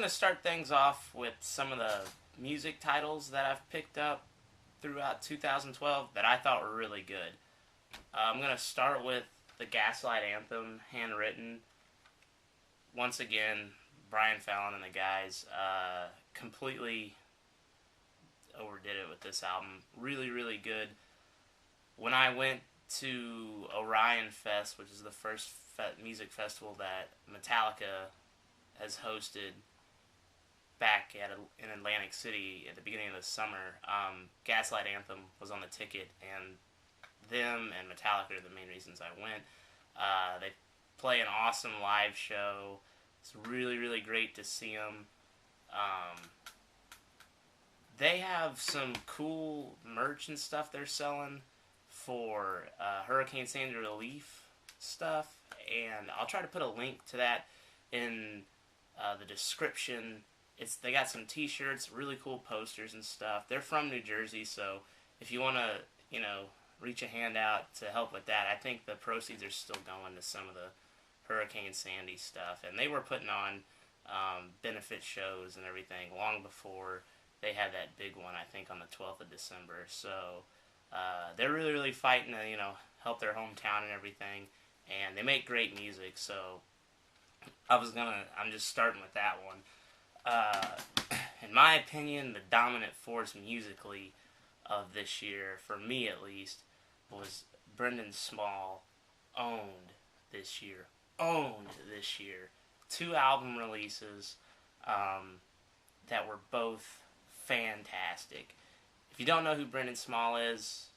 going to start things off with some of the music titles that I've picked up throughout 2012 that I thought were really good. I'm going to start with the Gaslight Anthem, handwritten. Once again, Brian Fallon and the guys completely overdid it with this album. Really, really good. When I went to Orion Fest, which is the first music festival that Metallica has hosted back in Atlantic City at the beginning of the summer, Gaslight Anthem was on the ticket, and them and Metallica are the main reasons I went. They play an awesome live show. It's really, really great to see them. They have some cool merch and stuff they're selling for Hurricane Sandy relief stuff, and I'll try to put a link to that in the description. They got some T-shirts, really cool posters and stuff. They're from New Jersey, so if you want to, reach a hand out to help with that, I think the proceeds are still going to some of the Hurricane Sandy stuff. And they were putting on benefit shows and everything long before they had that big one, I think, on the 12th of December. So they're really, really fighting to, help their hometown and everything. And they make great music, so I'm just starting with that one. In my opinion, the dominant force musically of this year, for me at least, was Brendan Small. Owned this year. 2 album releases that were both fantastic. If you don't know who Brendan Small is,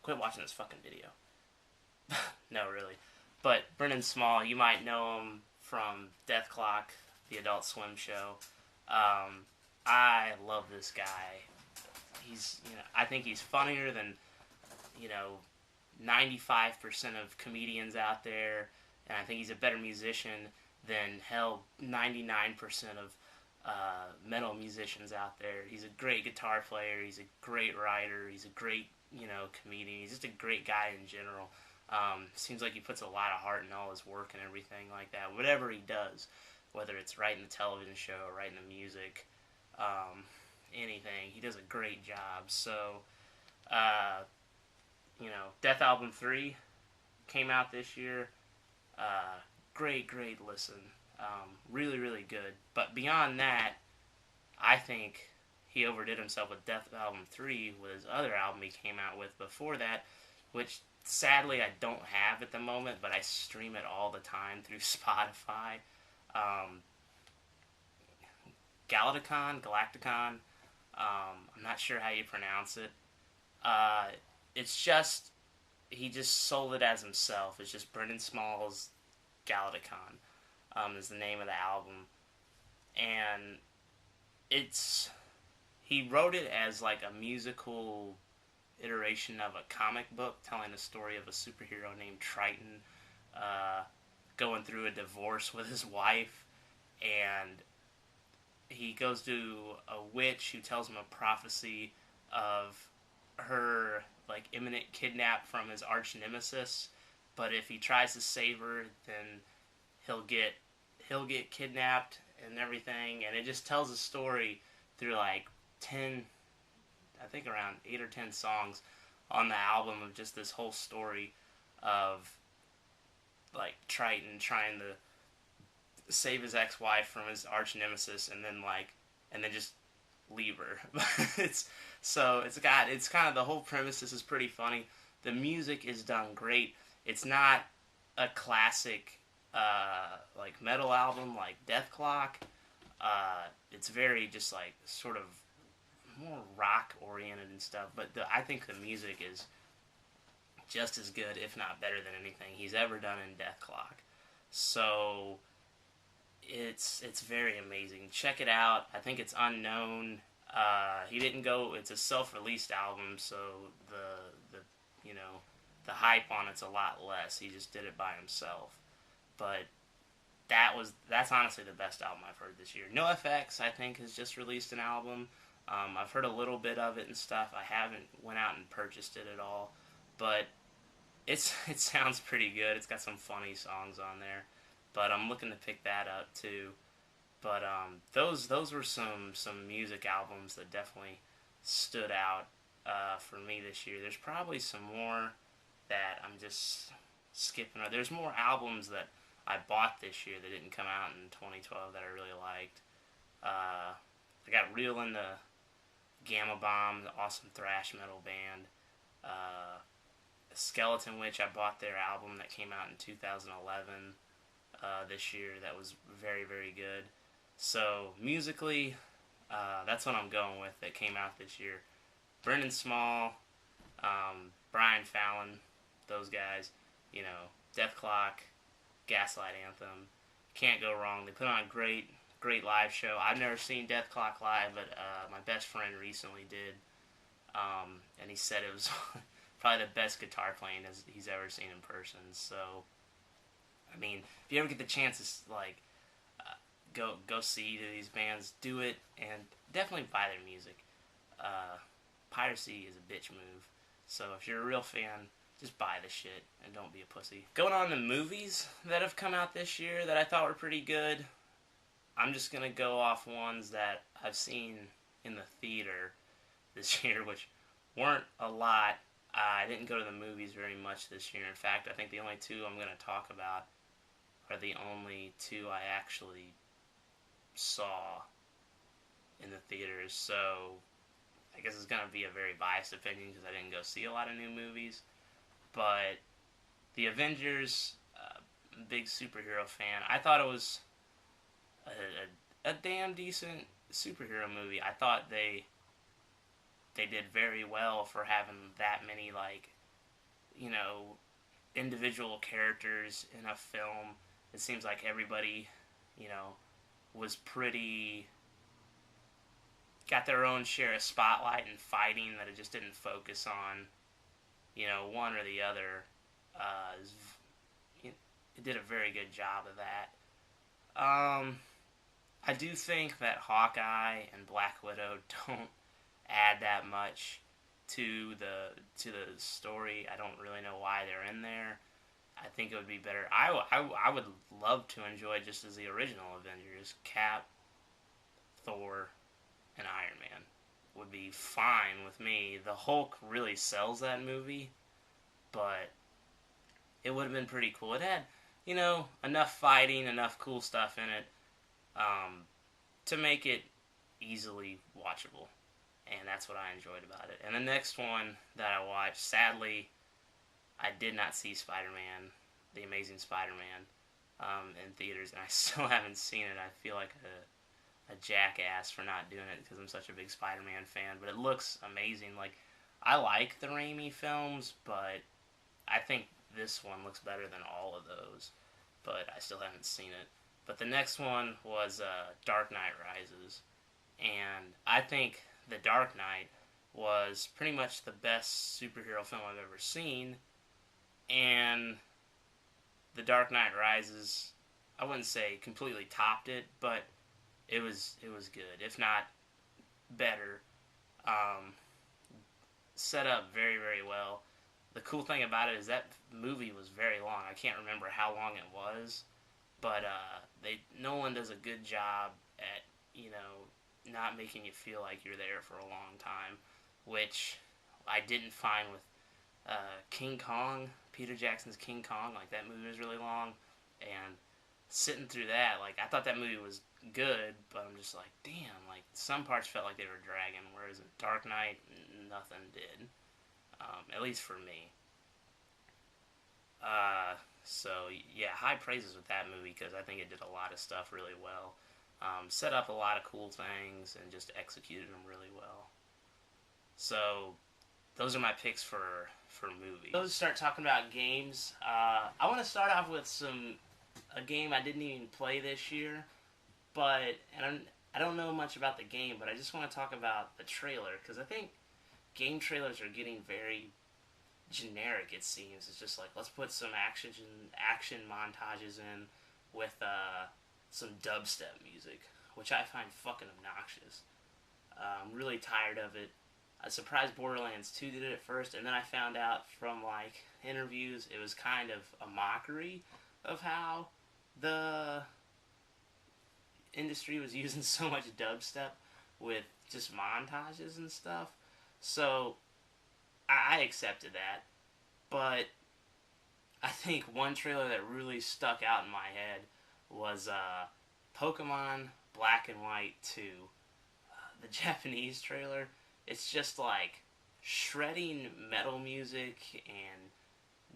quit watching this fucking video. No, really. But Brendan Small, you might know him from Death Clock, the Adult Swim show. I love this guy. I think he's funnier than, 95% of comedians out there, and I think he's a better musician than 99% of metal musicians out there. He's a great guitar player. He's a great writer. He's a great, comedian. He's just a great guy in general. Seems like he puts a lot of heart in all his work and everything like that. Whatever he does, whether it's writing the television show, writing the music, anything, he does a great job. So, Death Album 3 came out this year. Great listen. Really, really good. But beyond that, I think he overdid himself with Death Album 3 with his other album he came out with before that, which sadly I don't have at the moment, but I stream it all the time through Spotify. Galacticon. I'm not sure how you pronounce it. It's just, he just sold it as himself. It's just Brendan Small's Galacticon is the name of the album. And he wrote it as like a musical iteration of a comic book telling the story of a superhero named Triton going through a divorce with his wife, and he goes to a witch who tells him a prophecy of her like imminent kidnap from his arch nemesis, but if he tries to save her, then he'll get kidnapped and everything, and it just tells a story through like 10, I think around 8 or 10 songs on the album of just this whole story of like Triton trying to save his ex-wife from his arch nemesis and then just leave her. it's kind of, the whole premise. This is pretty funny. The music is done great. It's not a classic like metal album like Death Clock. It's very just like sort of more rock oriented and stuff, but I think the music is just as good, if not better, than anything he's ever done in Death Clock. So it's very amazing. Check it out. I think it's Unknown. It's a self-released album, so the hype on it's a lot less. He just did it by himself. But that's honestly the best album I've heard this year. NoFX, I think, has just released an album. I've heard a little bit of it and stuff. I haven't went out and purchased it at all, but it sounds pretty good. It's got some funny songs on there, but I'm looking to pick that up too. But those were some music albums that definitely stood out for me this year. There's probably some more that I'm just skipping. There's more albums that I bought this year that didn't come out in 2012 that I really liked. I got real into Gamma Bomb, the awesome thrash metal band. Uh, Skeleton Witch, I bought their album that came out in 2011 this year that was very, very good. So, musically, that's what I'm going with that came out this year. Brendan Small, Brian Fallon, those guys, you know, Death Clock, Gaslight Anthem. Can't go wrong. They put on a great live show. I've never seen Death Clock live, but my best friend recently did. And he said it was probably the best guitar playing he's ever seen in person. So, I mean, if you ever get the chance to like go see these bands, do it, and definitely buy their music. Piracy is a bitch move. So if you're a real fan, just buy the shit and don't be a pussy. Going on to movies that have come out this year that I thought were pretty good. I'm just gonna go off ones that I've seen in the theater this year, which weren't a lot. I didn't go to the movies very much this year. In fact, I think the only two I'm gonna talk about are the only two I actually saw in the theaters. So I guess it's gonna be a very biased opinion because I didn't go see a lot of new movies. But the Avengers, big superhero fan. I thought it was a damn decent superhero movie. I thought they did very well for having that many, like, you know, individual characters in a film. It seems like everybody, you know, was pretty got their own share of spotlight and fighting, that it just didn't focus on, you know, one or the other. It did a very good job of that. I do think that Hawkeye and Black Widow don't add that much to the story. I don't really know why they're in there. I think it would be better. I would love to enjoy just as the original Avengers, Cap, Thor, and Iron Man would be fine with me. The Hulk really sells that movie, but it would have been pretty cool. It had, you know, enough fighting, enough cool stuff in it to make it easily watchable. And that's what I enjoyed about it. And the next one that I watched, sadly, I did not see Spider-Man, The Amazing Spider-Man, in theaters, and I still haven't seen it. I feel like a jackass for not doing it because I'm such a big Spider-Man fan, but it looks amazing. Like, I like the Raimi films, but I think this one looks better than all of those, but I still haven't seen it. But the next one was Dark Knight Rises, and I think The Dark Knight was pretty much the best superhero film I've ever seen, and The Dark Knight Rises, I wouldn't say completely topped it, but it was good, if not better. Set up very, very well. The cool thing about it is that movie was very long. I can't remember how long it was, but Nolan does a good job at, you know, not making you feel like you're there for a long time, which I didn't find with King Kong, Peter Jackson's King Kong. Like, that movie was really long, and sitting through that, like, I thought that movie was good, but I'm just like, damn, like, some parts felt like they were dragging, whereas in Dark Knight, nothing did, at least for me. So, yeah, high praises with that movie, because I think it did a lot of stuff really well. Set up a lot of cool things, and just executed them really well. So, those are my picks for movies. Let's start talking about games. I want to start off with a game I didn't even play this year, and I don't know much about the game, but I just want to talk about the trailer, because I think game trailers are getting very generic, it seems. It's just like, let's put some action montages in with some dubstep music, which I find fucking obnoxious. I'm really tired of it. I was surprised Borderlands 2 did it at first, and then I found out from, like, interviews, it was kind of a mockery of how industry was using so much dubstep with just montages and stuff. So I accepted that. But I think one trailer that really stuck out in my head was Pokemon Black and White 2. The Japanese trailer. It's just like shredding metal music and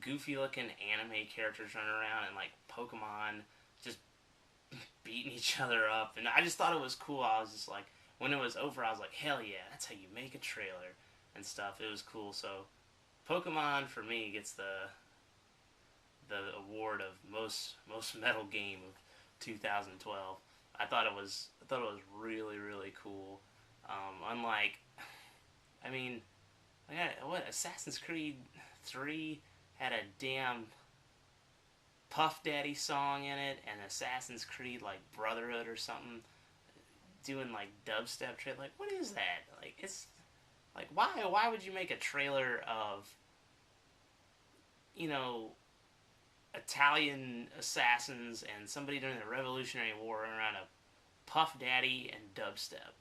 goofy looking anime characters running around and like Pokemon just beating each other up. And I just thought it was cool. I was just like, when it was over, I was like, hell yeah, that's how you make a trailer and stuff. It was cool. So Pokemon for me gets the award of most metal game of 2012. I thought it was really really cool. Unlike, I mean, what Assassin's Creed 3 had a damn Puff Daddy song in it, and Assassin's Creed like Brotherhood or something doing like dubstep trailer. Like, what is that? Like, it's like, why would you make a trailer of, you know, Italian assassins and somebody during the Revolutionary War around a Puff Daddy and dubstep?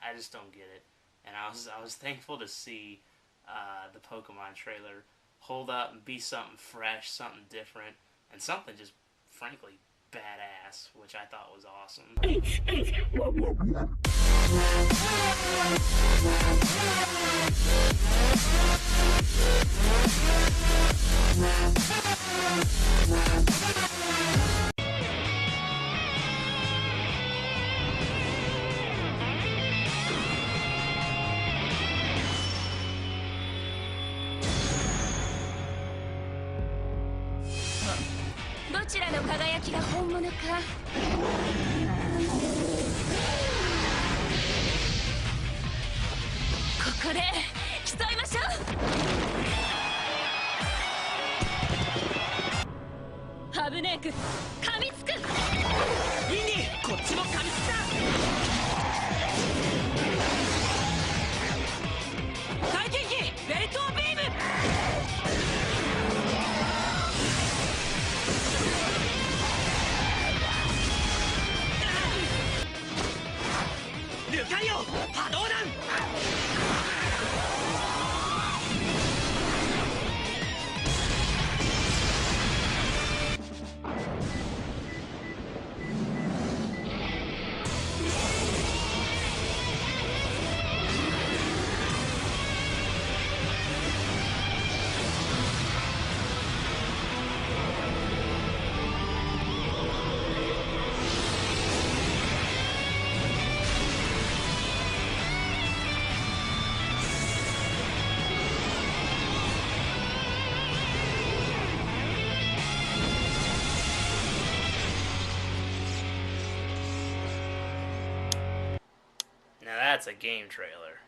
I just don't get it, and I was thankful to see the Pokemon trailer hold up and be something fresh, something different, and something just frankly badass, which I thought was awesome. どちらの輝きが本物か。ここで競いましょう。ハブネーク噛みつく。インディこっちも噛みつくだ。大元気ベルトビーム。ルカリオ波動弾。Now that's a game trailer.